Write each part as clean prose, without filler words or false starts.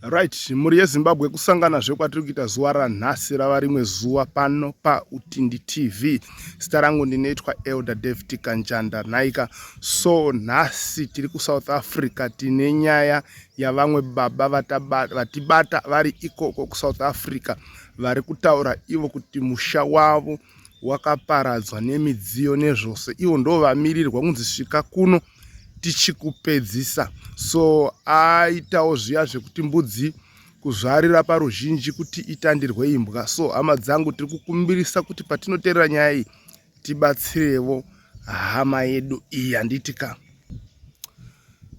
Right, mhuri yeZimbabwe kusangana kwatiri kuita zuva ranhasi rava rimwe zuva pano paUtindi TV. Zita rangu ndinoitwa Elder David Kanjanda Naika. So nhasi tiri kuSouth Africa tine nyaya yavamwe baba vatibata vari ikoko kuSouth Africa vari kutaura ivo kuti musha wavo wakaparadzwa nemidziyo nezvose. Ivo ndo vamirirwa kunzi svika kuno tichikupedzisa. So aitawo zviya zvekuti mbudzi kuzvarira paruzhinji kuti itandirwe imbwa. So hama dzangu tiri kukumbirisa kuti patinoteerera nyaya iyi tibatsirevo hama yedu iyi yanditika.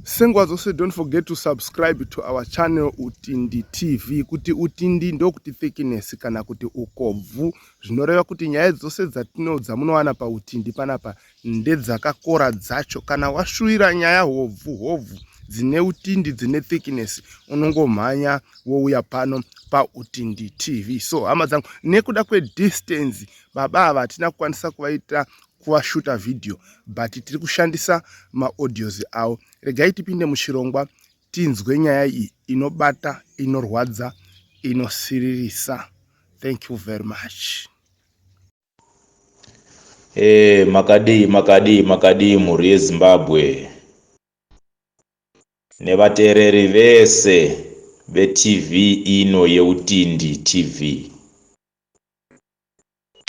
Senguva dzose, don't forget to subscribe to our channel Utindi TV. Kuti Utindi ndokuti thickness kana kuti ukobvu. Zvinoreva kuti nyaya dzose dzamunowana paUtindi panapa ndedzakakora dzacho. Kana washuwira nyaya hovhu dzine utindi dzine thickness unongomhanya wouya pano paUtindi TV. So hama dzangu, nekuda distance baba ava hatina kukwanisa kuvashuta video, but tiri kushandisa maaudios avo. Regai tipinde muchirongwa tinzwe nyaya iyi inobata, inorwadza, inosiririsa. Thank you very much. Makadi mhuri yeZimbabwe nevateereri vese veTV ino yeUtindi TV.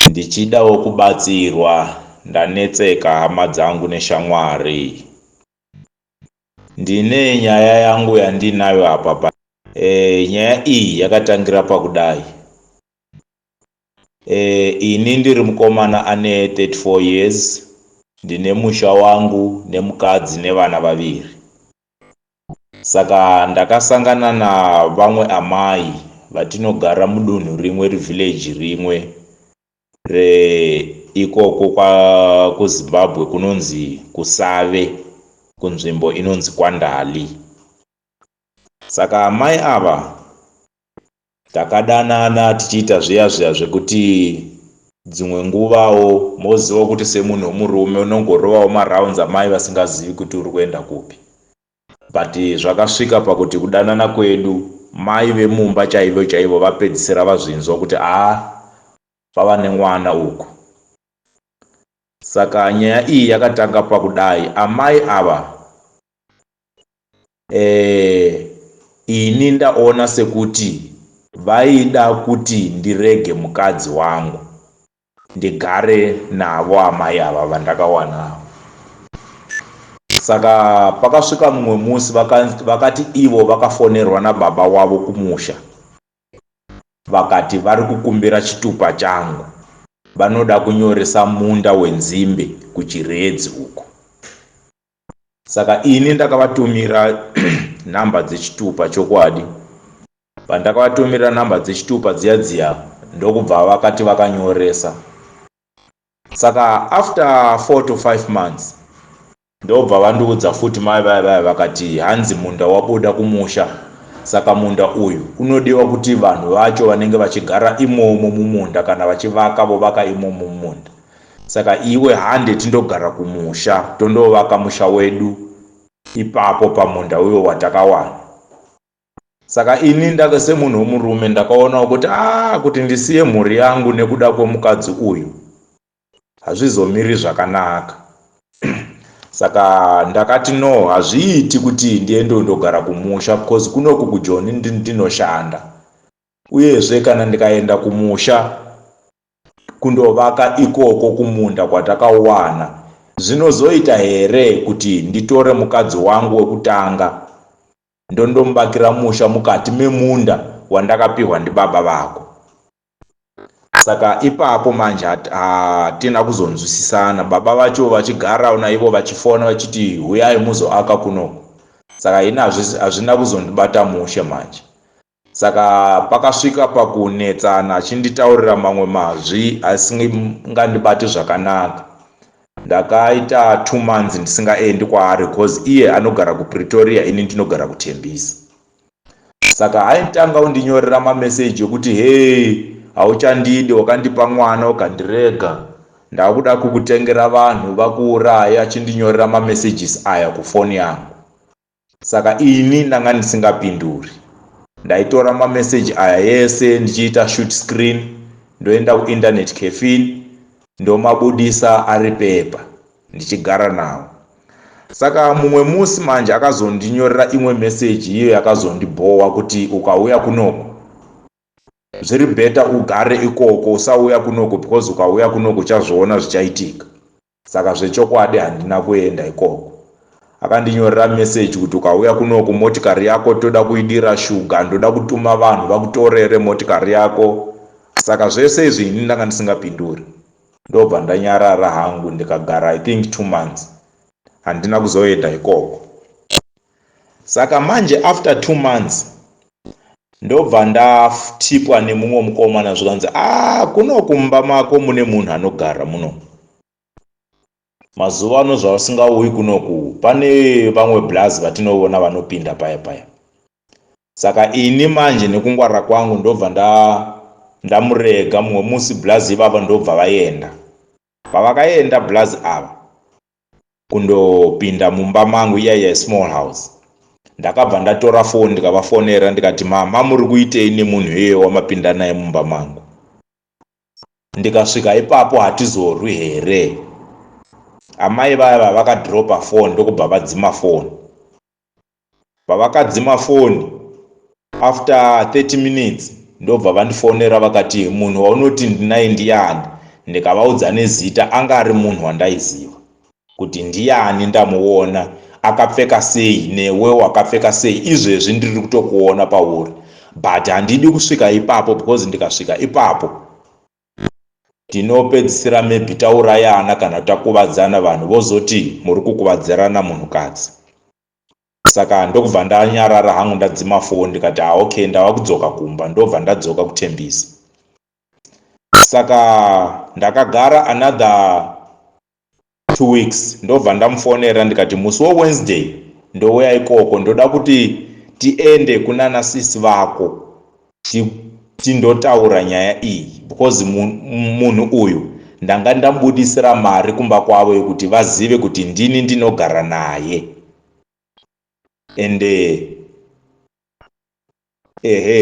Ndichidawo kubatsirwa, ndanetseka hama dzangu neshamwari. Ndine nyaya yangu yandinayo apa. Nyaya iyi yakatangira pakudai. Ini ndiri mukomana ane 34 years. Ndine musha wangu nemukadzi nevana vaviri. Saka ndakasangana na vamwe amai vatinogara mudunhu rimwe, village rimwe ikoko kuZimbabwe kunonzi Kusave, kunzvimbo inonzi Kwandali. Saka amai ava takadanana tichiita zviya zvekuti dzimwe nguvawo moziva kuti semunhu murume unongorovawo marounds amai vasingazivi kuti uri kuenda kupi. But zvakasvika pakuti kudanana kwedu mai vemumba chaivo vapedzisira vazvinzwa kuti pava nemwana uku. Saka nyaya iyi yakatanga pakudai. Amai ava ini ndaona sekuti vaida kuti ndirege mukadzi wangu ndigare navo amai ava vandakawana. Saka pakasvika mumwe musi vakati ivo vakafonerwa nababa wavo kumusha. Vakati vari kukumbira chitupa changu, vanoda kunyoresa munda wenzimbe kuchiredzi uko. Saka ini ndakavatumira nhamba dzechitupa chokwadi. Pandakavatumira nhamba dzechitupa dziya ndokubva vakati vakanyoresa. Saka after 4 to 5 months ndobva vandiudza futi mai vakati hanzi munda wabuda kumusha. Saka munda uyu unodiwa kuti vanhu vacho vanenge vachigara imomo mumunda kana vachivaka vovaka imomo mumunda. Saka iwe hande tindogara kumusha, tondovaka musha wedu ipapo pamunda uyo watakawana. Saka ini semunhu womurume ndakaona kuti ndisiye mhuri yangu nekuda kwemukadzi uyu hazvizomiri zvakanaka. Saka ndakati no, hazviiti kuti ndiende ndogara kumusha because kunoku kuJoni ndinoshanda. Uyezve kana ndikaenda kumusha kundovaka ikoko kumunda kwatakawana, zvinozoita here kuti nditore mukadzi wangu wekutanga ndondombakira musha mukati memunda wandakapiwa ndibaba vako. Saka ipapo manje hatina kuzonzwisisana. Baba vacho vachigara naivo vachifona vachiti huyai muzoaka kunoku. Saka ina hazvina kuzondibata musha manje. Saka pakasvika pakunetsana achinditaurira mamwe mazvi asingandibati zvakanaka. Ndakaita 2 months ndisingaendi kwaari because iye anogara kuPretoria, ini ndinogara kuTembisa. Saka aitanga kundinyorera mameseji ekuti hey, hauchandidi, wakandipa mwana ukandirega, ndakuda kukutengera vanhu vakuuraya, achindinyorera mamessages aya kufoni yangu. Saka ini ndanga ndisingapinduri. ndaitora mameseji aya yese ndichiita shoot screen, ndoenda kuinternet cafe ndomabudisa ari pepa ndichigara nawo. Saka mumwe musi manje akazondinyorera imwe meseji iyo yakazondibhowa kuti ukauya kunoko zviri beta ugare ikoko usauya kunoko, because ukauya kunoko uchazviona zvichaitika. Saka zvechokwadi handina kuenda ikoko. Akandinyorera meseji kuti ukauya kunoko motikari yako toda kuidira shuga, ndoda kutuma vanhu vakutorere motikari yako. Saka zvese izvi ini ndanga ndisingapinduri. Ndobva ndanyarara hangu ndikagara I think 2 months. Handina kuzoenda ikoko. Saka manje after 2 months ndobva ndatipwa nemumwe mukomana zvikanzi kuno kumba mako mune munhu anogara muno. Mazuva ano zvasingauyi kunoku pane vamwe blazi vatinoona vanopinda paya paya. Saka ini manje nekungwarira kwangu ndobva ndamurega mumwe musi blazi ivava ndobva vaenda. Pavakaenda blazi ava kundopinda mumba mangu iya small house, ndakabva ndatora phone ndikavafonera ndikati mama muri kuitei nemunhu iye wamapinda naye mumba mangu. Ndikasvika ipapo hatizorwi here. Amai vaya vakadropa phone ndokubva vadzima phone. Pavakadzima phone after 30 minutes ndobva vandifonera vakati munhu waunoti ndinaye ndiani. Ndikavaudza nezita, anga ari munhu wandaiziva kuti ndiani, ndamuona, akapfeka sei, newe wakapfeka sei, izvezvi ndiri kutokuona pauri, but handidi kusvika ipapo because ndikasvika ipapo tinopedzisira maybe taurayana kana takuvadzana, vanhu vozoti muri kukuvadzirana munhukadzi. Saka ndokubva ndanyarara hangu ndadzima phone ndikati okay ndava kudzoka kumba, ndobva ndadzoka kutembisa. Saka ndakagara another 2 weeks ndobva ndamufonera ndikati musi Wednesday ndouya ikoko, ndoda kuti tiende kunana sisi vako tindotaura nyaya iyi, because munhu uyu ndanga ndambudisira mari kumba kwavo yekuti vazive kuti ndini ndinogara naye. Ende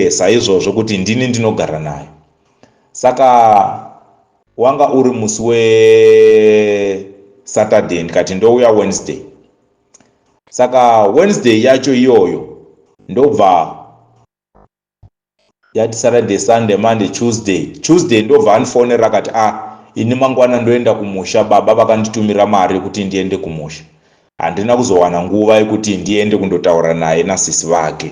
saizvozvo kuti ndini ndinogara naye. Saka wanga uri musi Saturday ndikati ndouya Wednesday. Saka Wednesday yacho iyoyo ndobva yati Saturday, Sunday, Monday, Tuesday ndobva anifonera akati ini mangwana ndoenda kumusha, baba vakanditumira mari kuti ndiende kumusha. Handina kuzowana nguva yekuti ndiende kundotaura naye nasisi vake.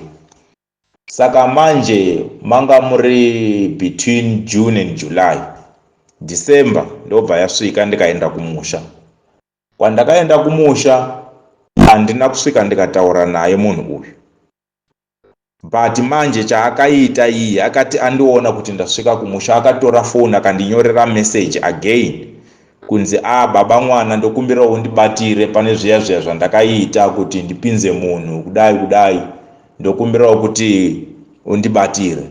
Saka manje manga muri between June and July. December ndobva yasvika ndikaenda kumusha. Kwandakaenda kumusha handina kusvika ndikataura naye munhu uyu. But manje chaakaita iye akati andiona kuti ndasvika kumusha akatora phone akandinyorera message again kunzi baba mwana ndokumbira undibatire pane zviya zvandakaita kuti ndipinze munhu kudai ndokumbira kuti undibatire.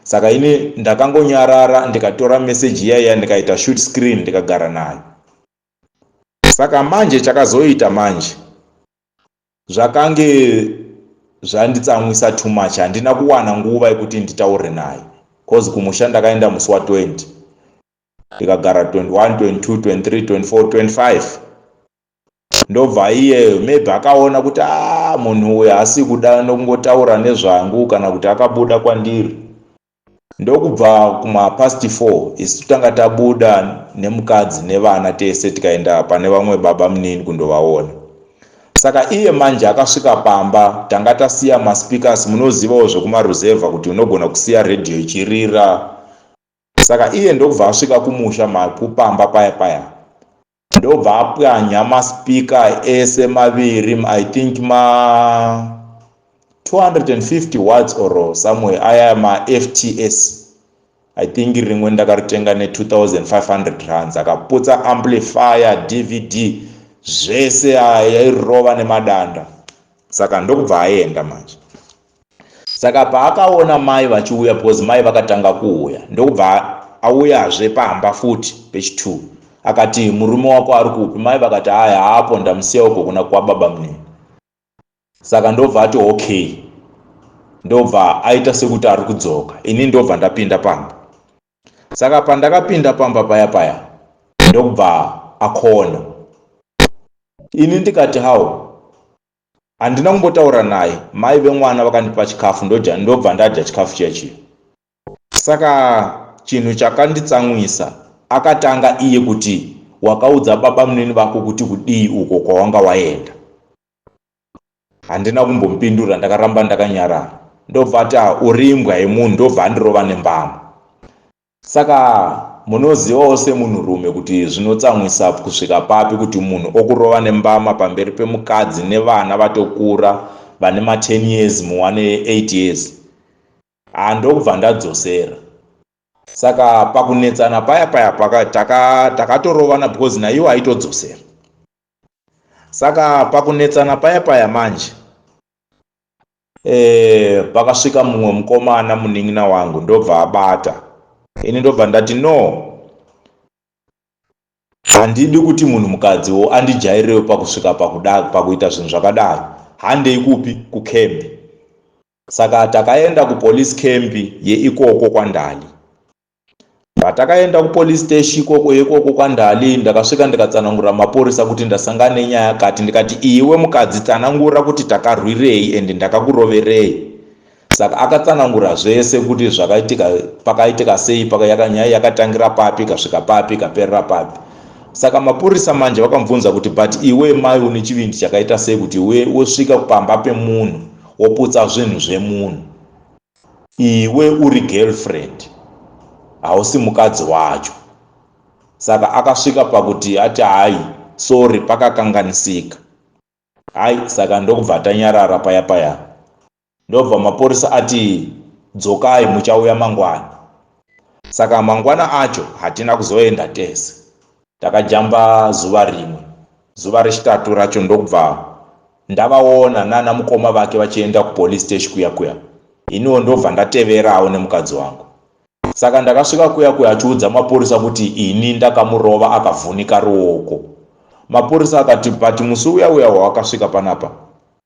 Saka ini ndakangonyarara ndikatora message yaya ndikaita shoot screen ndikagara naye. Saka manje chakazoita manje zvakange zvanditsamwisa too much, handina kuwana nguva yekuti nditaure naye, cause kumusha ndakaenda musi wa20 ndikagara 21, 22, 23, 24, 25. Ndobva iye maybe akaona kuti munhu uyu haasi kuda nokungotaura nezvangu kana kuti akabuda kwandiri. Ndokubva kuma past 4 isu tanga tabuda nemukadzi nevana tese tikaenda pane vamwe baba munini kundovaona. Saka iye manje akasvika pamba, tanga tasiya maspikers, munozivawo zvekumaruzevha kuti unogona kusiya radio ichirira. Saka iye ndobva asvika kumusha pamba paya ndobva apwanya maspika ese maviri, I think 250 watts or somewhere, aya FTS. I think rimwe ndakaritenga ne2500 rands. Akaputsa amplifier, DVD, zvese yairova nemadanda. Saka ndokubva aenda manje. Saka paakaona mai vachiuya, because mai vakatanga kuuya, ndokubva auyazve pamba futi page 2. Akati murume wako ari kupi? Mai vakati haapo, ndamusiya uko kuna kwababa munini. Saka ndobva ati okay. ndobva aita sekuti ari kudzoka. Ini ndobva ndapinda pamba. Saka pandakapinda pamba paya ndobva akona. Ini ndikati hawo handina kumbotaura naye, mai vemwana vakandipa chikafu ndobva ndadya chikafu chechiyo. Saka chinhu chakanditsamwisa, akatanga iye kuti wakaudza baba munini vako kuti kudii uko kwawanga waenda. Handina kumbomupindura, ndakaramba ndakanyarara. Ndobva ati urimbwa yemunhu, ndobva andirova nembama. Saka munozivawo semunhurume kuti zvinotsamwisa kusvika papi kuti munhu okurova nembama pamberi pemukadzi nevana vatokura vane ma10 years muwane 8 years. Ndokubva ndadzosera. Saka pakunetsana paya takatorovana because naiwo aitodzosera. Saka pakunetsana paya manje pakasvika mumwe mukomana munin'ina wangu ndobva abata. Ini ndobva ndati no, handidi kuti munhu mukadziwo andijairewo pakusvika pakuita zvinhu zvakadaro. Handei kupi? Kukembi. Saka takaenda kupolice camp yeikoko kwaNdali. Patakaenda kupolice station ikoko kwaNdali, ndakasvika ndikatsanangura mapurisa kuti ndasangana nenyaya yakati. Ndikati iwe mukadzi tsanangura kuti takarwirei ende ndakakuroverei. Saka akatsanangura zvese kuti zvakaitika, pakaitika sei, nyaya yakatangira papi, kasvika papi, kaperera papi. Saka mapurisa manje vakamubvunza kuti but iwe mai une chivindi chakaita sei kuti iwe wosvika pamba pemunhu woputsa zvinhu zvemunhu, iwe uri girlfriend hausi mukadzi wacho. Saka akasvika pakuti ati hai sorry, pakakanganisika. Saka ndokubva tanyarara paya. Ndobva mapurisa ati dzokai muchauya mangwana. Saka mangwana acho hatina kuzoenda tese, takajamba zuva rimwe. Zuva rechitatu racho ndokubva ndavaona nana mukoma vake vachienda kupolice station kuya. Iniwo ndobva ndateverawo nemukadzi wangu. Saka ndakasvika kuya achiudza mapurisa kuti ini ndakamurova akavhunika ruoko. Mapurisa akati but musi uya wakasvika panapa,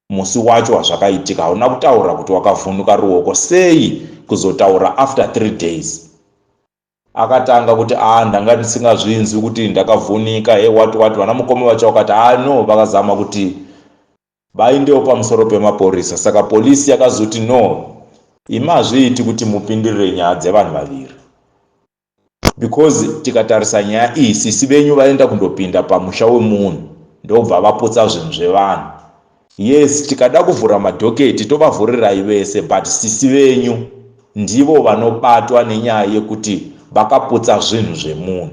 musi wacho wazvakaitika hauna kutaura kuti wakavhunika ruoko, sei kuzotaura after 3 days? Akatanga kuti ndanga ndisingazvinzwi kuti ndakavhunika wati vana mukoma vacho vakati no, vakazama kuti vaendewo pamusoro pemapurisa. Saka polisi yakazoti no, imazviiti kuti mupindirire nyaya dzevanhu vaviri, because tikatarisa nyaya iyi sisi venyu vaenda kundopinda pamusha wemunhu ndobva vaputsa zvinhu zvevanhu. Yes, tikada kuvhura madhoketi tovavhurirai vese, but sisi venyu ndivo vanobatwa nenyaya yekuti vakaputsa zvinhu zvemunhu.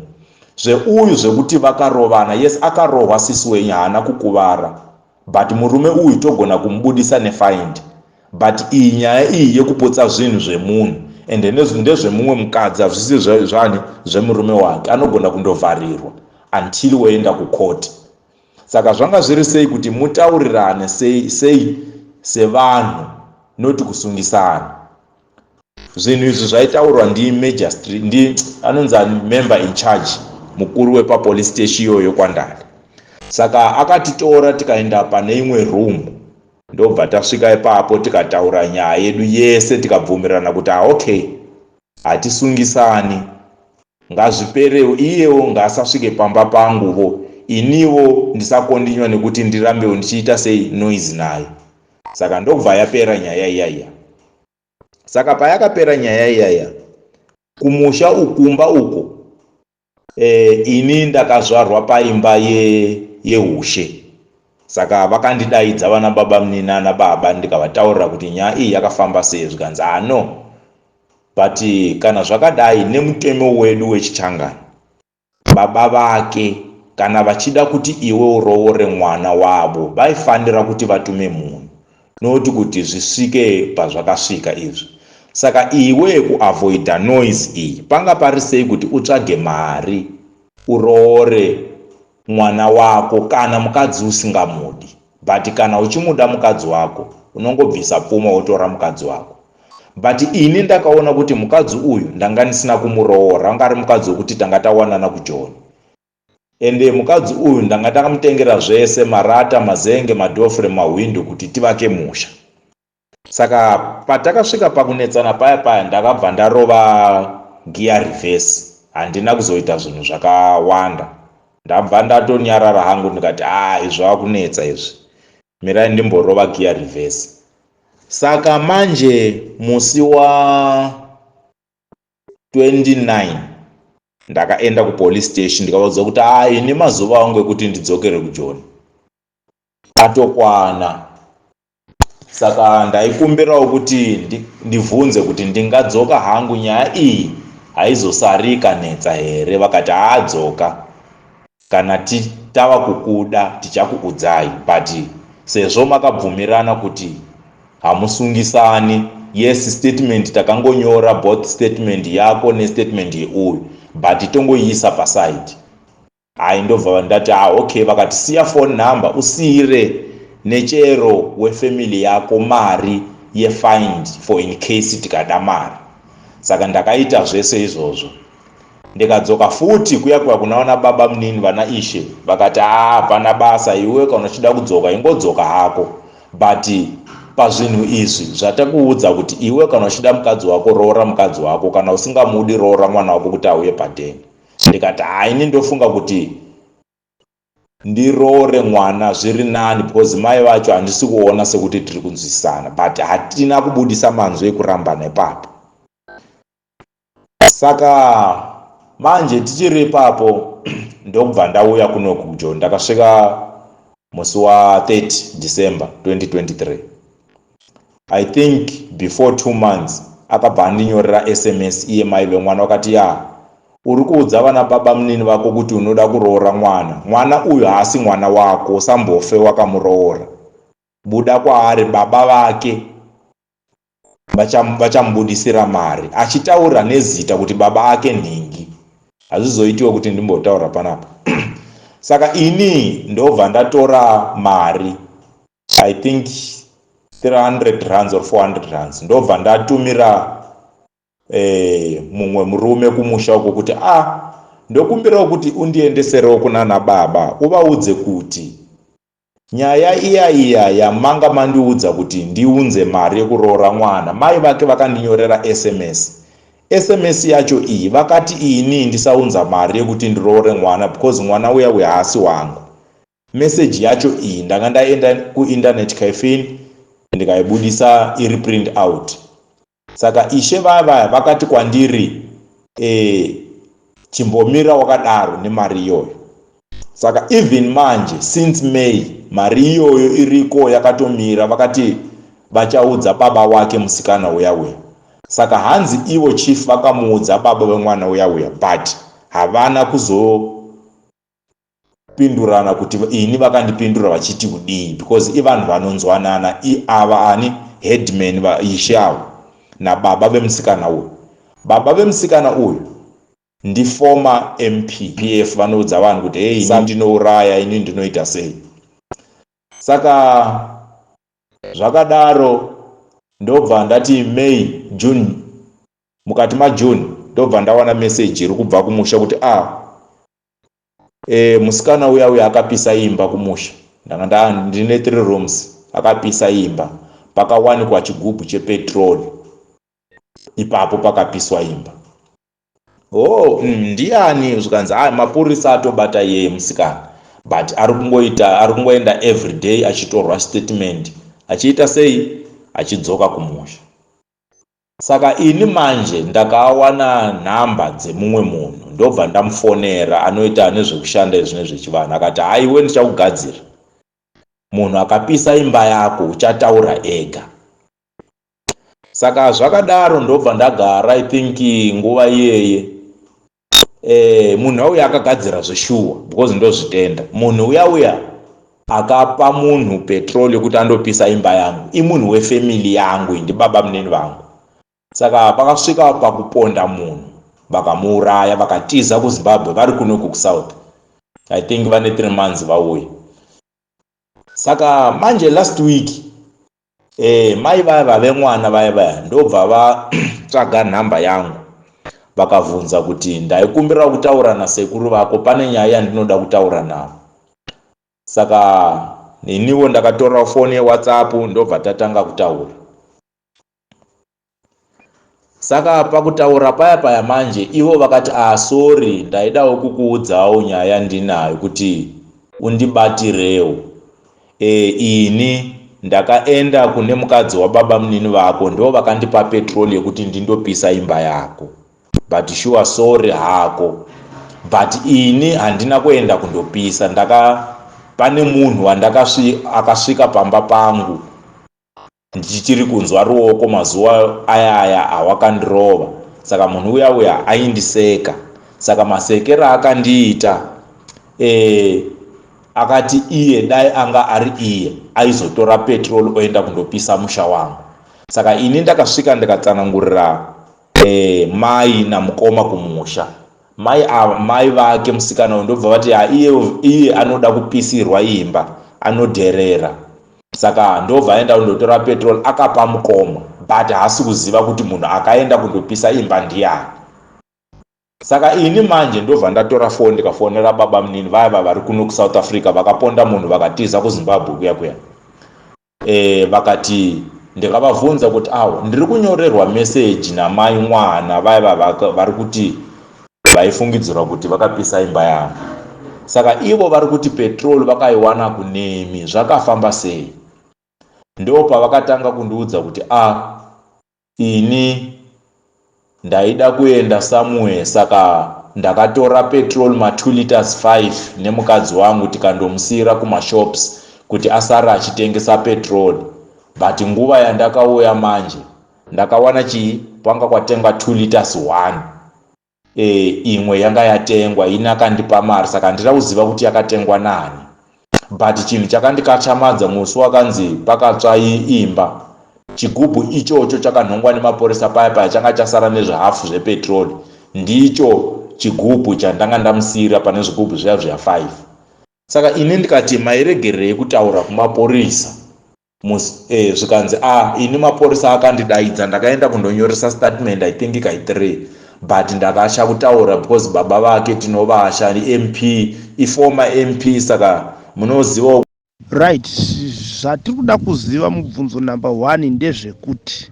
Zveuyu zvekuti vakarovana, yes, akarohwa sisi wenyu, haana kukuvara, but murume uyu togona kumubudisa nefind. But iyi nyaya iyi yekuputsa zvinhu zvemunhu ende ndezvemumwe mukadzi, hazvisi zvemurume wake, anogona kundovharirwa until woenda kukoti. Saka zvanga zviri sei kuti mutaurirane sei sevanhu, noti kusungisana. Zvinhu izvi zvaitaurwa anonzi member in charge, mukuru wepapolice station iyoyo kwaNdali. Saka akatitora tikaenda pane imwe room, ndobva tasvika ipapo tikataura nyaya yedu yese, tikabvumirana kuti okay, hatisungisani, ngazviperewo, iyewo ngaasasvike pamba panguvo, iniwo ndisakondinywa nekuti ndirambewo ndichiita sei noise naye. Saka ndobva yapera nyaya iyaya. Saka payakapera nyaya iyaya, kumusha ukumba uko, ini ndakazvarwa paimba yeushe. Saka vakandidaidza vana baba munini nababa, ndikavataurira kuti nyaya iyi yakafamba sei. Zvikanzi no, but kana zvakadai nemutemo wedu wechichangani, baba vake kana vachida kuti iwe uroore mwana wavo vaifanira kuti vatume munhu, noti kuti zvisvike pazvakasvika izvi. Saka iwe kuavoida noise iyi, panga pari sei kuti utsvage mari uroore mwana wako kana mukadzi usingamudi? But kana uchimuda mukadzi wako unongobvisa pfuma wotora mukadzi wako. But ini ndakaona kuti mukadzi uyu ndanga ndisina kumuroora, anga ari mukadzi wekuti tanga tawanana kuJoni. Ende mukadzi uyu ndanga takamutengera zvese, marata, mazenge, madhofure, mahwindo kuti tivake musha. Saka patakasvika pakunetsana paya ndakabva ndarova gear reverse. Handina kuzoita zvinhu zvakawanda, ndabva ndatonyarara hangu ndikati izva kunetsa izvi, mirai ndimborova gear reverse. Saka manje musi wa 29 ndakaenda kupolice station ndikavaudza kuti ini mazuva angu ekuti ndidzokere kuJoni atokwana. Saka ndaikumbirawo kuti ndibvunze kuti ndingadzoka hangu, nyaya iyi haizosarika netsa here. Vakati adzoka, kana tava kukuda tichakuudzai, but sezvo makabvumirana kuti hamusungisani, yes statement takangonyora both statement yako nestatement yeuyu, but tongoiisa paside. Ndobva ndati okay. Vakati siya phone number usiyire nechero wefamily yako mari yefind for in case tikada mari. Saka ndakaita zvese izvozvo, ndikadzoka futi kuya kunaona baba munini vana Ishe. Vakati hapana basa, iwe kana uchida kudzoka ingodzoka hako, but pazvinhu izvi zvatakuudza kuti iwe kana uchida mukadzi wako roora mukadzi wako, kana usingamudi roora mwana wako kuti auye padeni. Ndikati ini ndofunga kuti ndiroore mwana zviri nani, because mai vacho handisi kuona sekuti tiri kunzwisisana, but hatina kubudisa manzwi ekurambana ipapo. Saka manje tichiri ipapo ndokubva ndauya kuno kuJoni. Ndakasvika musi wa 30 December 2023. I think before 2 months akabva andinyorera SMS iye mai vemwana, wakati uri kuudza vana baba munini vako kuti unoda kuroora mwana uyu haasi mwana wako, sambofe wakamuroora, buda kwaari, baba vake vachamubudisira mari, achitaura nezita kuti baba ake nhingi. Hazvizoitiwe kuti ndimbotaura panapa. Saka ini ndobva ndatora mari, I think 300 rands or 400 rands, ndobva ndatumira mumwe murume kumusha uko kuti ndokumbirawo kuti undiendeserewo kunana baba, uvaudze kuti nyaya iya yamanga mandiudza kuti ndiunze mari yekuroora mwana, mai vake vakandinyorera SMS yacho iyi. Vakati ini ndisaunza mari yekuti ndiroore mwana because mwana uya haasi wangu. Message yacho iyi ndanga ndaenda kuinternet cafe ndikaibudisa iri print out. Saka Ishe vaya vakati kwandiri chimbomira wakadaro nemari iyoyo. Saka even manje since May mari iyoyo iriko yakatomira, vakati vachaudza baba wake musikana uya. Saka hanzi ivo chief vakamuudza baba vemwana uya, but havana kuzopindurana kuti ini vakandipindura vachiti kudii, because ivanhu vanonzwanana ava ani headman vaIshe avo nababa vemusikana uyu. Baba vemusikana uyu ndi former MP PF, vanoudza vanhu kuti ini ndinouraya, ini ndinoita sei. Saka zvakadaro ndobva ndati May, June, mukati maJune ndobva ndawana message iri kubva kumusha kuti musikana uya akapisa imba kumusha. Ndanga ndine 3 rooms, akapisa imba, pakawanikwa chigubhu chepetroli, ipapo pakapiswa imba. Ndiani? Zvikanzi mapurisa atobata yeye musikana, but ari kungoenda everyday achitorwa statement, achiita sei, achidzoka kumusha. Saka ini manje ndakawana nhamba dzemumwe munhu, ndobva ndamufonera, anoita nezvekushanda izvi nezvechivanhu. Akati iwe ndichakugadzira, munhu akapisa imba yako uchataura ega. Saka zvakadaro ndobva ndagara, I think nguva iyeye munhu uya akagadzira zveshuwa, because ndozvitenda. Munhu uya akapa munhu petroli yekuti andopisa imba yangu, imunhu wefamily yangu, ndi baba munini vangu. Saka pakasvika pakuponda munhu, vakamuuraya, vakatiza kuZimbabwe, vari kuno kuSouth. I think vane 3 months vauya. Saka manje last week mai vaya vemwana vaya ndobva vatsvaga nhamba yangu, vakabvunza kuti ndaikumbira kutaura nasekuru vako, pane nyaya yandinoda kutaura navo. Saka niniwo ndakatora foni yeWhatsApp, ndobva tatanga kutaura. Saka pakutaura paya manje ivo vakati sorry ndaidawo kukuudzawo nyaya ndinayo kuti undibatirewo. Ini ndakaenda kune mukadzi wababa munini vako ndo vakandipa petrol yekuti ndindopisa imba yako, but sure sorry hako, but ini handina kuenda kundopisa. Pane munhu akasvika pamba pangu ndichiri kunzwa ruoko mazuva ayaya awakandirova. Saka munhu uya aindiseka. Saka masekero akandiita akati iye dai anga ari iye aizotora petrol oenda kundopisa musha wangu. Saka ini ndakasvika ndikatsanangurira mai namukoma kumusha. Mai vake musikana ndobva vati iye anoda kupisirwa imba, anodherera. Saka ndobva aenda kundotora petrol akapa mukoma, but haasi kuziva kuti munhu akaenda kundopisa imba ndiani. Saka ini manje ndobva ndatora foni ndikafonera baba munini vaya vari kuno kuSouth Africa vakaponda munhu vakatiza kuZimbabwe kuya. Vakati ndikavabvunza kuti ndiri kunyorerwa message namai mwana vaya vari kuti vaifungidzirwa kuti vakapisa imba yangu. Saka ivo vari kuti petrol vakaiwana kunemi, zvakafamba sei? Ndo pavakatanga kundiudza kuti ini ndaida kuenda somewhere, saka ndakatora petrol 2 liters 5 nemukadzi wangu tikandomusira kumashops kuti asara achitengesa petrol. But nguva yandakauya manje ndakawana panga kwatengwa 2 liters 1. Imwe yanga yatengwa ina akandipa mari, saka ndira kuziva kuti yakatengwa nani. But chinhu chakandikachamadza musi wakanzi pakatsva imba, chigubhu ichocho chakanhongwa nemapurisa paya changa chasara nezvehafu zvepetrol, ndicho chigubhu chandanga ndamusira pane zvigubhu zviya 5. Saka ini ndikati mairegerei kutaura kumapurisa. Zvikanzi ini mapurisa akandidaidza, ndakaenda kundonyoresa statement I think kai 3, but ndakasha kutaura because baba vake tinovasha MP, former MP. Saka munoziva right. Zvatiri kuda kuziva mubvunzo number 1 ndezvekuti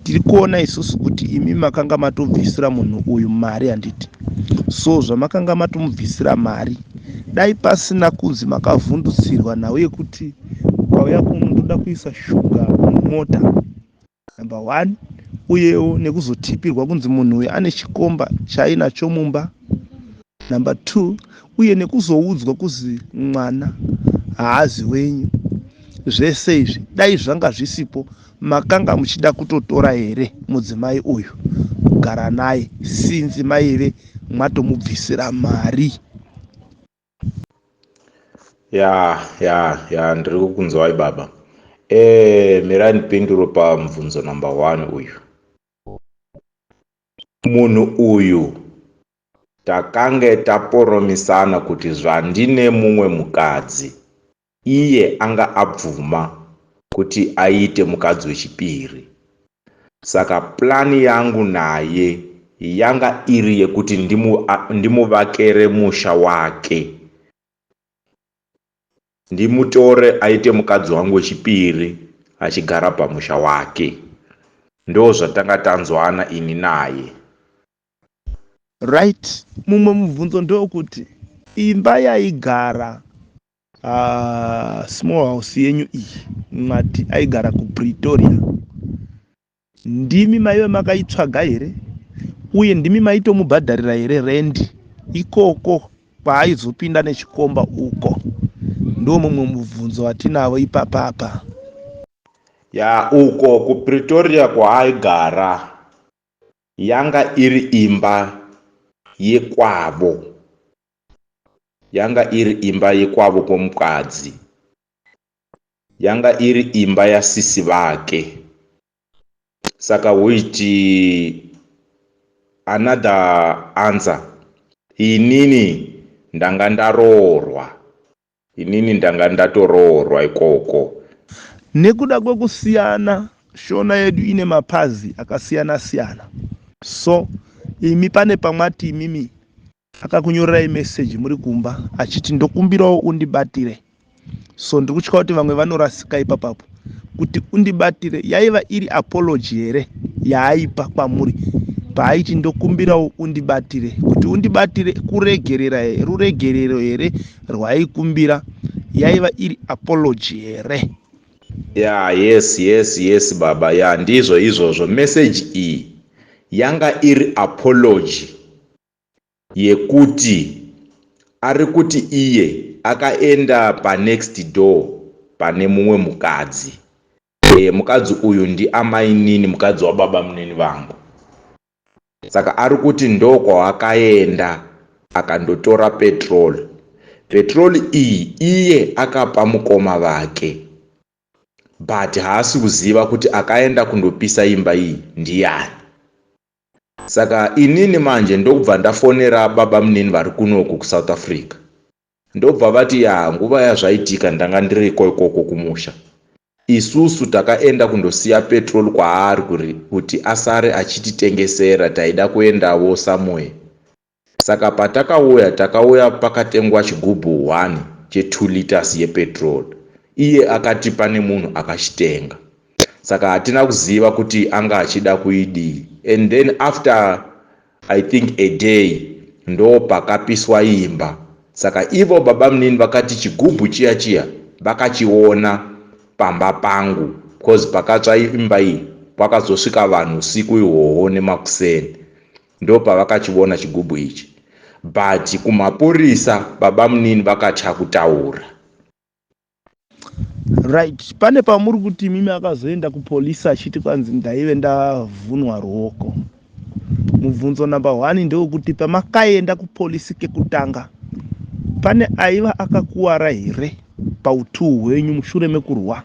tiri kuona isusu kuti imi makanga matobvisira munhu uyu mari handiti. So zvamakanga matomubvisira mari dai pasina kunzi makavhundutsirwa nawe yekuti ukauya kuno ndoda kuisa shuga mumota number 1, uyewo nekuzotipirwa kunzi munhu uyu ane chikomba chainacho mumba number 2, uye nekuzoudzwa kuzi mwana haazi wenyu. Zvese izvi dai zvanga zvisipo makanga muchida kutotora here mudzimai uyu kugara naye sinzi maive mwatomubvisira mari? ya ndiri kukunzwai baba. Mirai ndipinduro pamubvunzo number 1 uyu. Munhu uyu takange taporomisana kuti zvandine mumwe mukadzi iye anga abvuma kuti aite mukadzi wechipiri. Saka plani yangu naye yanga iri yekuti ndimuvakere musha wake, ndimutore aite mukadzi wangu wechipiri achigara pamusha wake. Ndo zvatanga tanzwana ini naye. Right. Mumwe mubvunzo ndokuti imba yaigara small house yenyu iyi mwati aigara kuPretoria, ndimi maive makaitsvaga here? Uye ndimi maitomubhadharira here rendi ikoko kwaaizopinda nechikomba uko? Ndo mumwe mubvunzo watinavo ipapapa. Uko kuPretoria kwaaigara yanga iri imba yekwavo, yanga iri imba yekwavo kwomukadzi, yanga iri imba yasisi vake. Saka which another answer, inini ndanga ndatoroorwa ikoko. Nekuda kwekusiyana, shona yedu ine mapazi akasiyana siyana. So imi pane pamwati imimi akakunyorerai message muri kumba achiti ndokumbirawo undibatire. So ndikutya kuti vamwe vanorasika ipapapo. kuti undibatire yaiva iri apology here yaaipa kwamuri paaiti ndokumbirawo undibatire, kuti undibatire ruregerero here rwaikumbira yaiva iri apology here? Yes baba, ndizvo izvozvo. Message iyi yanga iri apology yekuti ari kuti iye akaenda panext door pane mumwe mukadzi. Mukadzi uyu ndiamai nini, mukadzi wababa munini vangu. Saka ari kuti ndokwavakaenda akandotora petrol iyi iye akapa mukoma vake, but haasi kuziva kuti akaenda kundopisa imba iyi ndiani. Saka inini manje ndobva ndafonera baba munini vari kunoku kuSouth Africa, ndobva vati nguva yazvaitika ndanga ndiriko ikoko kumusha. Isusu takaenda kundosiya petrol kwaari kuti asare achititengesera, taida kuendawo somewhere. Saka takauya pakatengwa chigubhu 1 che2 liters yepetrol. Iye akati pane munhu akachitenga. Saka hatina kuziva kuti anga achida kuidii. And then after I think a day ndo pakapiswa imba. Saka ivo baba munini vakati chigubhu chiya vakachiona pamba pangu, because pakatsva imba iyi pakazosvika vanhu usiku ihwohwo nemakuseni, ndo pavakachiona chigubhu ichi. But kumapurisa baba munini vakatya kutaura. Right, pane pamuri kuti mimi akazoenda kupolisi achiti kwanzi ndaive ndavhunwa ruoko. Mubvunzo number 1 ndewekuti pamakaenda kupolisi kekutanga pane aiva akakuwara here pautuu hwenyu mushure mekurwa?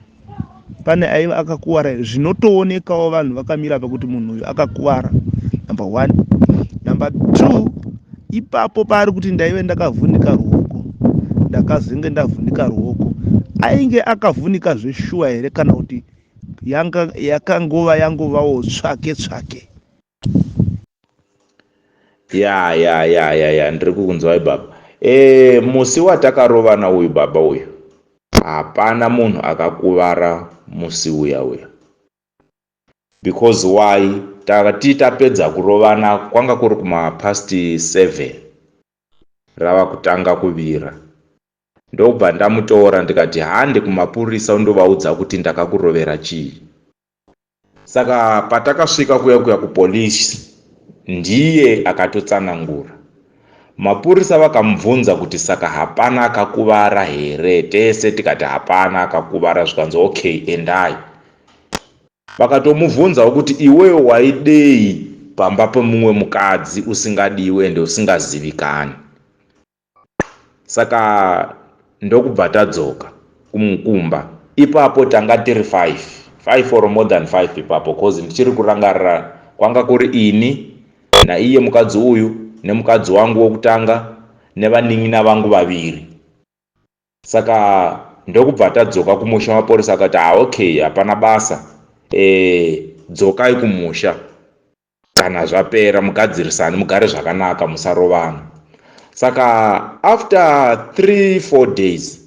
Pane aiva akakuwara here? Zvinotoonekawo vanhu vakamira pakuti munhu uyu akakuwara. Number 1. Number 2, ipapo pari kuti ndaive ndakavhunika ruoko, ndakazenge ndavhunika ruoko, ainge akavhunika zveshuwa here kana kuti yangovawo tsvake? Ndiri kukunzwai baba. Musi watakarovana uyu baba uyu, hapana munhu akakuvara musi uya. Because why? Takati tapedza kurovana kwanga kuri past 7 rava kutanga kuvira. Ndobva ndamutora ndikati hande kumapurisa undovaudza kuti ndakakurovera chii. Saka patakasvika kuya kupolisi ndiye akatotsanangura. Mapurisa vakamubvunza kuti saka hapana akakuvara here? Tese tikati hapana akakuvara. Zvikanzi okay, endai. Vakatomubvunzawo kuti iwewe waidei pamba pemumwe mukadzi usingadiwe ende usingazivikani? Saka ndokubva tadzoka kumukumba. Ipapo tanga tiri 5 or more than 5 ipapo, cause ndichiri kurangarira kwanga kuri ini naiye mukadzi uyu nemukadzi wangu wokutanga nevanin'ina vangu vaviri. Saka ndokubva tadzoka kumusha. Mapurisa akati okay, hapana basa, dzokai kumusha, kana zvapera mugadzirisane mugare zvakanaka musarovana. Saka after 3-4 days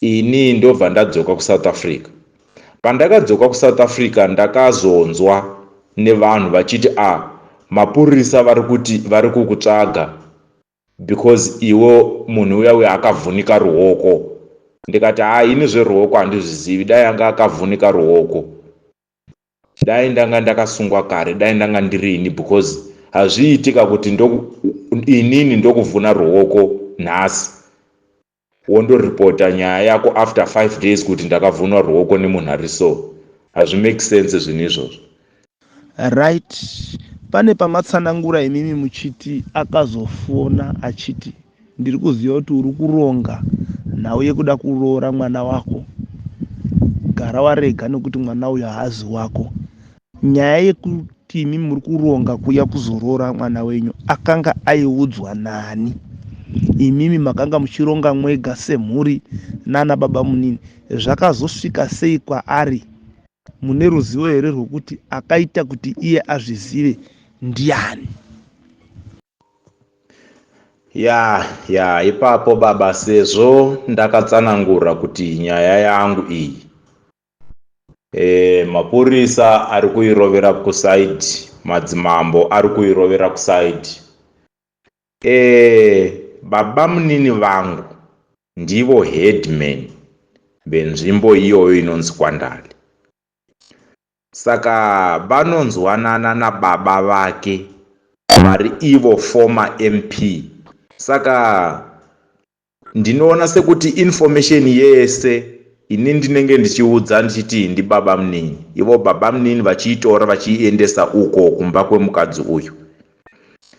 ini ndobva ndadzoka kuSouth Africa. Pandakadzoka kuSouth Africa ndakazonzwa nevanhu vachiti mapurisa vari kukutsvaga because iwo munhu uya akavhunika ruoko. Ndikati ini zveruoko handizvizivi, dai anga akavhunika ruoko dai ndanga ndakasungwa kare, dai ndanga ndirini, because hazviitika kuti inini ndokuvhuna ruoko nhasi wondoripota nyaya yako after 5 days kuti ndakavhunwa ruoko nemunhu ari so. Hazvimake sense zvinhu izvozvo. Right, pane pamatsanangura imimi muchiti akazofona achiti ndiri kuziva kuti uri kuronga nhau yekuda kuroora mwana wako, gara warega nekuti mwana uyu haazi wako. Nyaya yekuti imimi muri kuronga kuya kuzoroora mwana wenyu akanga aiudzwa nani? Imimi makanga muchironga mwega semhuri nana baba munini, zvakazosvika sei kwaari? Mune ruzivo here rwokuti akaita kuti iye azvizive ndiani? Ipapo baba, sezvo ndakatsanangura kuti nyaya yangu iyi mapurisa ari kuirovera kusaidi, madzimambo ari kuirovera kusaidi. Baba munini vangu ndivo headman benzvimbo iyoyo inonzi Kwandali. Saka vanonzwanana nababa vake vari ivo former MP. Saka ndinoona sekuti information yese ini ndinenge ndichiudza ndichiti ndi baba munini, ivo baba munini vachiitora vachiiendesa uko kumba kwemukadzi uyu.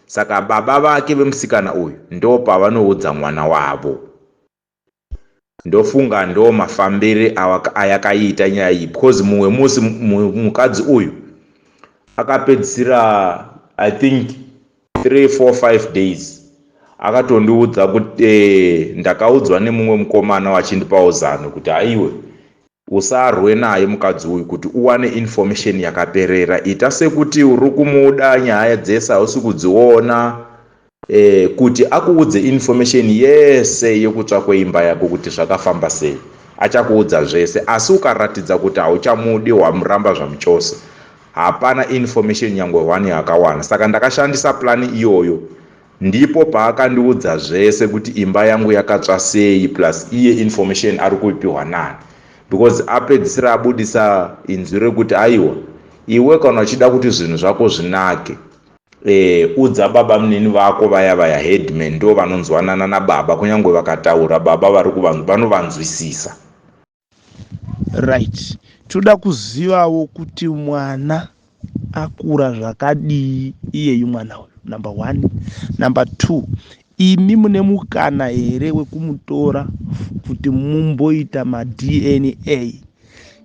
Saka baba vake vemusikana uyu ndo pavanoudza mwana wavo. Ndofunga ndo mafambire ayakaita nyaya iyi, because mumwe musi mukadzi uyu akapedzisira I think 3, 4, 5 days akatondiudza kuti ndakaudzwa nemumwe mukomana wachindipawo zano kuti aiwe usarwe naye mukadzi uyu kuti uwane information yakaperera, ita sekuti uri kumuda, nyaya dzese hausi kudziona, kuti akuudze information yese yekutsva kweimba yako kuti zvakafamba sei, achakuudza zvese. Asi ukaratidza kuti hauchamudi, wamuramba zvamuchose, hapana information nyangwe 1 yakawana. Saka ndakashandisa plani iyoyo, ndipo paakandiudza zvese kuti imba yangu yakatsva sei plus iye information ari kuipiwa nani, because apedzisira abudisa inzwi rekuti aiwa iwe kana uchida kuti zvinhu zvako zvinake, udza baba munini vako vaya headman, ndo vanonzwanana nababa, kunyange vakataura baba vari vanovanzwisisa. Right. Toda kuzivawo kuti mwana akura zvakadii iyeyu mwana uyu, number 1. Number 2, imi mune mukana here wekumutora kuti mumboita DNA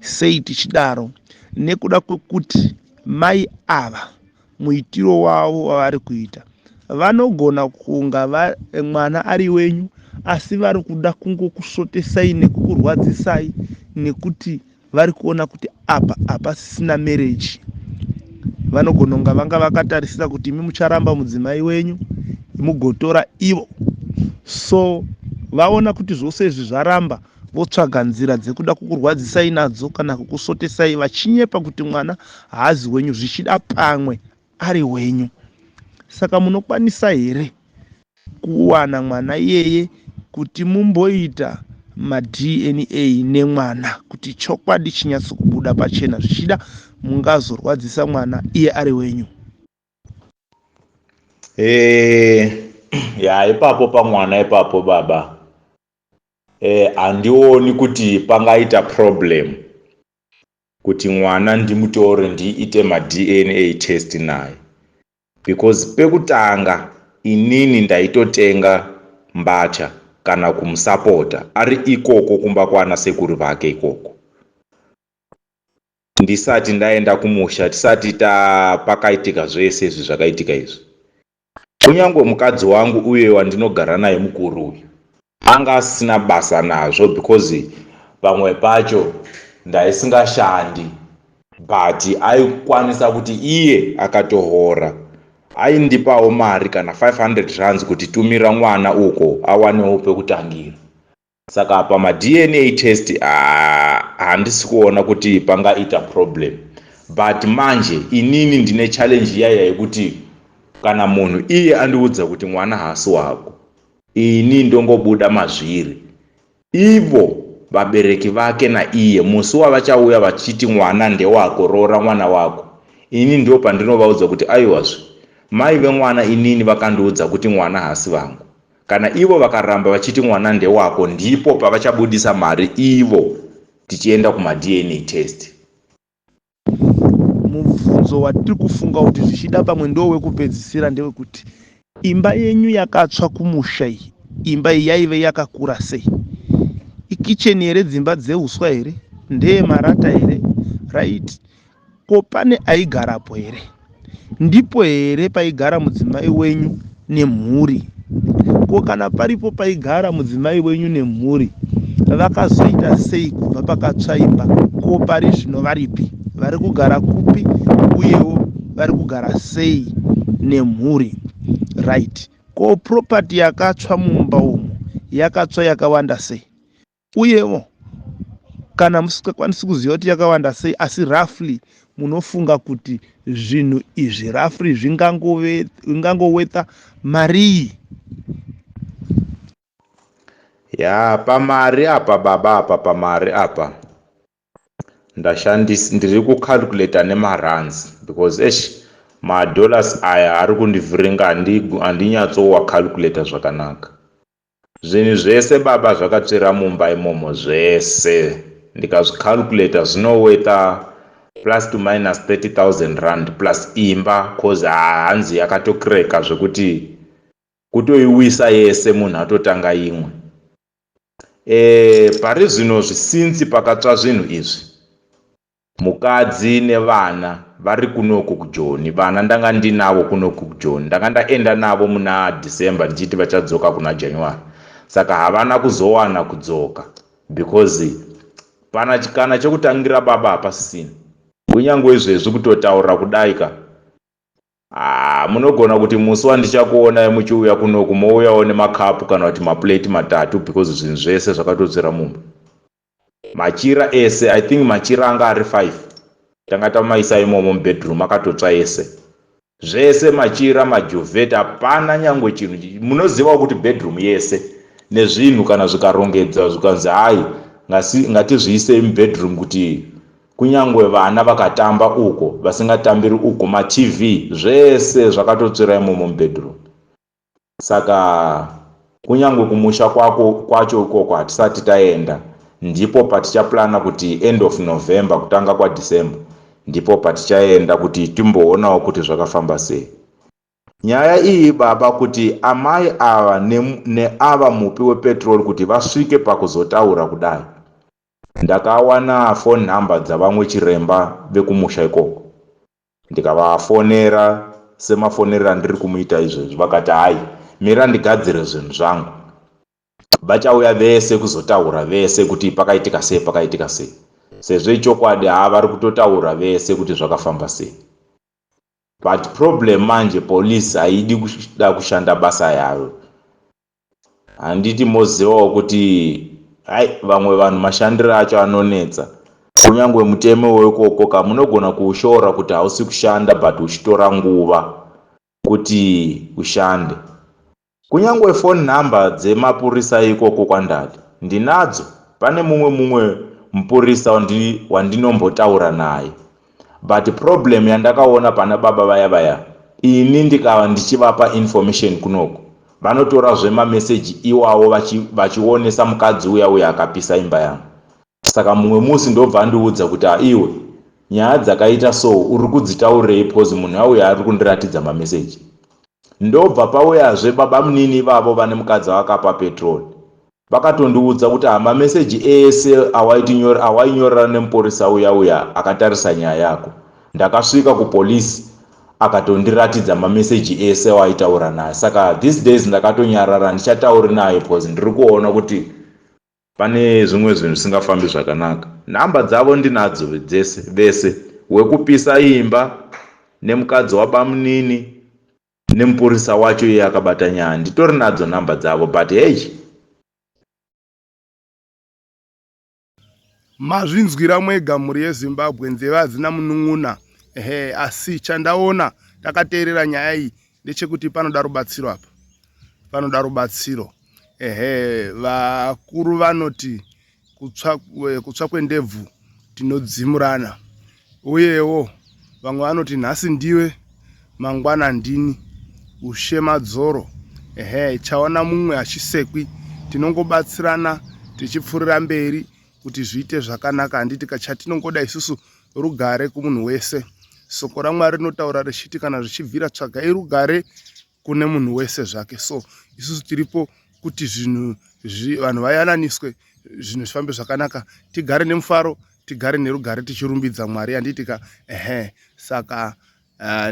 sei tichidaro, nekuda kwekuti mai ava muitiro wavo wavari kuita vanogona kunga mwana ari wenyu, asi vari kuda kungokusvotesai nekukurwadzisai nekuti vari kuona kuti apa hapasisina marriage. Vanogona kunga vanga vakatarisira kuti imi mucharamba mudzimai wenyu mugotora ivo, so vaona kuti zvose izvi zvaramba, votsvaga nzira dzekuda kukurwadzisai nadzo kana kukusvotesai, vachinyepa kuti mwana haazi wenyu, zvichida pamwe ari wenyu. Saka munokwanisa here kuwana mwana iyeye kuti mumboita DNA nemwana kuti chokwadi chinyatso kubuda pachena, zvichida mungazorwadzisa mwana iye ari wenyu. Ipapo pamwana ipapo baba, handioni kuti pangaita problem kuti mwana ndimutore ndiite DNA test naye, because pekutanga inini ndaitotenga mbatya kana kumusapota ari ikoko kumba kwana sekuru vake ikoko, ndisati ndaenda kumusha, tisati pakaitika zvese izvi zvakaitika izvi. Kunyange mukadzi wangu uye wandinogara naye mukuru uyu anga asina basa nazvo, because pamwe pacho ndaisingashandi, but aikwanisa kuti iye akatohora aindipawo mari kana 500 rands kuti tumira mwana uko awanewo pekutangira. Saka pa DNA test handisi kuona kuti pangaita problem, but manje inini ndine challenge yaya yekuti kana munhu iye andiudza kuti mwana haasi wako, ini ndongobuda mazviri, ivo vabereki vake naiye musi wavachauya vachiti mwana ndewako, roora mwana wako, ini ndo pandinovaudza kuti aiwazve mai vemwana inini vakandiudza kuti mwana haasi vangu. Kana ivo vakaramba vachiti mwana ndewako, ndipo pavachabudisa mari ivo tichienda kuma DNA test. Mubvunzo watiri kufunga kuti zvichida pamwe ndo wekupedzisira ndewekuti imba yenyu yakatsva kumusha iyi, imba iyi yaive yakakura sei? Ikicheni here, dzimba dzeuswa here, ndeye marata here, right? Ko pane aigarapo here? Ndipo here paigara mudzimai wenyu nemhuri? Ko kana paripo paigara mudzimai wenyu nemhuri, vakazoita sei kubva pakatsva imba? Ko pari zvino varipi? Vari kugara kupi? Uyewo vari kugara sei nemhuri, right? Ko property yakatsva mumba umo yakatsva yakawanda sei? Uyewo kana musingakwanisi kuziva kuti yakawanda sei, asi roughly munofunga kuti zvinhu izvi roughly zvingangowetha marii? Ya pamari apa baba, apa pamari apa ndiri kucalculata nemarands because madollars aya ari kundivhiringa, handinyatsowa calculata zvakanaka. Zvinhu zvese baba zvakatsvera mumba imomo zvese ndikazvicalculata zvinowetha plus to minus 30,000 rand plus imba, cause hanzi yakatokreka zvekuti kutoiwisa yese munhu atotanga imwe. Pari zvino zvisinzi pakatsva zvinhu izvi, mukadzi nevana vari kunoku kujoni. Vana ndanga ndinavo kunoku kujoni, ndanga ndaenda navo muna December ndichiti vachadzoka kuna January. Saka havana kuzowana kudzoka because pana chikana chekutangira baba hapasisina. Kunyange izvezvi kutotaura kudaika, munogona kuti musi wandichakuonai muchiuya kunoku mouyawo nemakapu kana kuti maplate matatu because zvinhu zvese zvakatotsvera mumba. Machira ese, I think machira anga ari 5 tanga tamaisa imomo mubedroom akatotsva ese. Zvese machira, majuveta, hapana nyangwe chinhu. Munoziva kuti bedroom yese nezvinhu kana zvikarongedzwa zvikanzi hai ngatizviise mubedroom kuti kunyangwe vana vakatamba uko vasingatambiri uko, ma-TV zvese zvakatotsvera imomo mubedroom. Saka kunyangwe kumusha kwacho ukoko hatisati taenda, ndipo patichaplana kuti end of November kutanga kwaDecember ndipo patichaenda kuti timboonawo kuti zvakafamba sei. Nyaya iyi baba, kuti amai ava neava mupi wepetrol kuti vasvike pakuzotaura kudai, ndakawana phone number dzavamwe chiremba vekumusha ikoko, ndikavafonera semafonera andiri kumuita izvezvi. Vakati hai, mira ndigadzire zvinhu zvangu, vachauya vese kuzotaura vese kuti pakaitika sei pakaitika sei. Sezvo ichokwadi vari kutotaura vese kuti zvakafamba sei. But problem manje polisi haidi kuda kushanda basa yayo. Handiti mozivawo kuti vamwe vanhu mashandiro acho anonetsa. Kunyangwe mutemo wekoko munogona kuushora kuti hausi kushanda but uchitora nguva kuti ushande. Kunyangwe phone number dzemapurisa ikoko kwandari ndinadzo. Pane mumwe mupurisa wandinombotaura naye, but problem yandakaona pana baba vaya ini ndikava ndichivapa information kunoko, vanotora zvemameseji iwawo vachionesa mukadzi uya akapisa imba yangu. Saka mumwe musi ndobva ndiudza kuti iwe nyaya dzakaita so uri kudzitaurei because munhu auya ari kundiratidza mameseji. Ndobva pauyazve baba munini ivavo vane mukadzi wakapa petrol vakatondiudza kuti mameseji ese awainyorera nemupurisa uya akatarisa nyaya yako. Ndakasvika kupolisi akatondiratidza mameseji ese waitaura naye. Saka these days ndakatonyarara, ndichatauri naye because ndiri kuona kuti pane zvimwe zvinhu zvisingafambi zvakanaka. Nhamba dzavo ndinadzo vese, wekupisa imba nemukadzi wabamunini nemupurisa wacho iye akabata nyaya. Nditori nadzo nhamba dzavo, but hey, mazvinzwira mwega mhuri yeZimbabwe, nzeve hadzina munun'una. Asi chandaona takateerera nyaya iyi ndechekuti panoda rubatsiro apa, panoda rubatsiro. Vakuru vanoti kutsva kwendebvu tinodzimurana, uyewo vamwe vanoti nhasi ndiwe mangwana ndini, ushe madzoro. Chaona mumwe hachisekwi, tinongobatsirana tichipfuurira mberi kuti zviite zvakanaka. Handiti chatinongoda isusu rugare kumunhu wese. Soko raMwari rinotaura richiti kana zvichibvira tsvagai rugare kune munhu wese zvake. So isusu tiripo kuti vanhu vayananiswe, zvinhu zvifambe zvakanaka, tigare nemufaro, tigare nerugare tichirumbidza Mwari. Handitika saka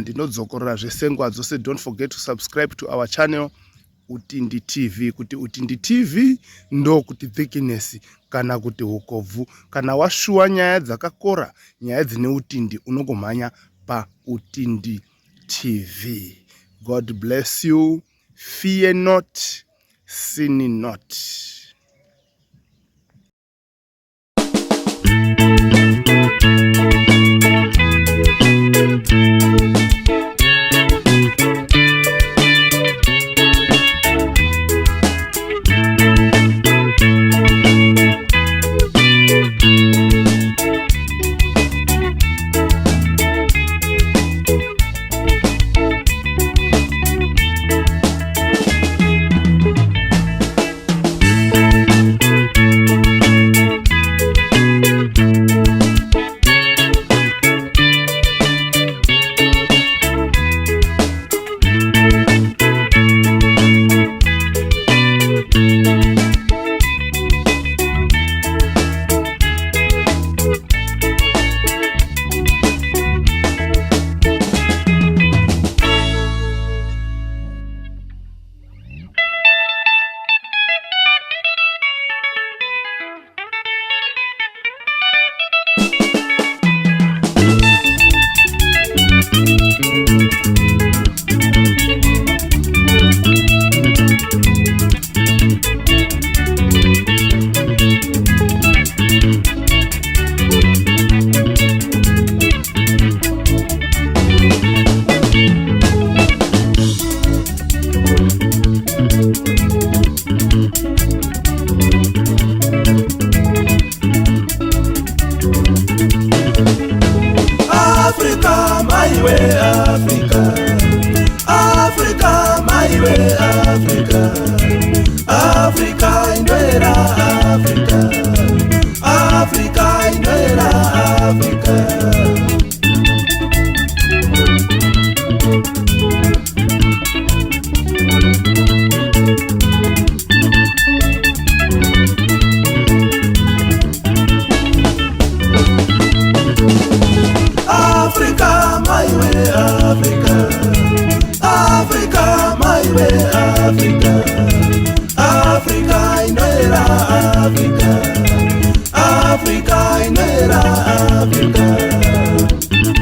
ndinodzokorora zvese nguva dzose. Don't forget to subscribe to our channel Utindi TV. Kuti Utindi TV ndo kuti thickness kana kuti ukobvu. Kana washuwa nyaya dzakakora, nyaya dzine utindi, unongomhanya pa Utindi TV. God bless you. Fear not, sin not. Africa, my way, Africa. Africa, my way, Africa. Africa, Indwera, Africa. Africa, Indwera, Africa. Africa, my way, Africa. Africa, my way, Africa. Africa, Indwera, Africa. Africa, Indwera, Africa.